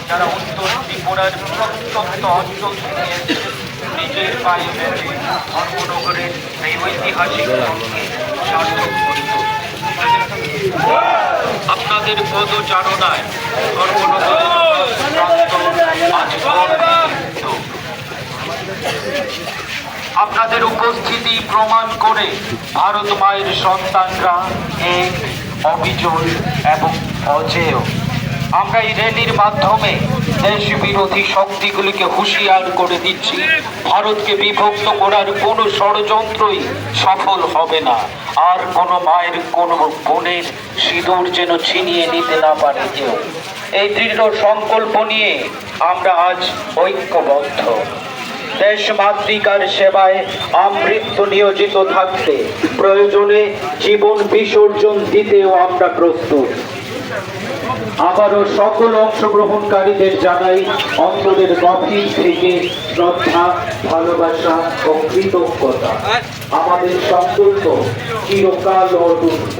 যারা উত্তর ত্রিপুরার প্রত্যন্ত অঞ্চল থেকে নিজের পায়ে বেঁধে ধর্মনগরের এই ঐতিহাসিক সার্থক করিত। আপনাদের পদচারণায় ধর্মনগরের আপনাদের উপস্থিতি প্রমাণ করে ভারত মায়ের সন্তানরা এক, অবিচল এবং অজেয়। আমরা এই র্যালির মাধ্যমে দেশ বিরোধী শক্তিগুলিকে হুঁশিয়ার করে দিচ্ছি, ভারতকে বিভক্ত করার কোনো ষড়যন্ত্রই সফল হবে না। আর কোনো মায়ের কোনো বোনের সিঁদুর যেন ছিনিয়ে নিতে না পারে কেউ। এই দৃঢ় সংকল্প নিয়ে আমরা আজ ঐক্যবদ্ধ। দেশ মাতৃকার সেবায় আমৃত্যু নিয়োজিত থাকতে, প্রয়োজনে জীবন বিসর্জন দিতেও আমরা প্রস্তুত। আবারও সকল অংশগ্রহণকারীদের জানাই অন্তরের গভীর থেকে শ্রদ্ধা, ভালোবাসা ও কৃতজ্ঞতা। আমাদের সংকল্প চিরকাল অটুট।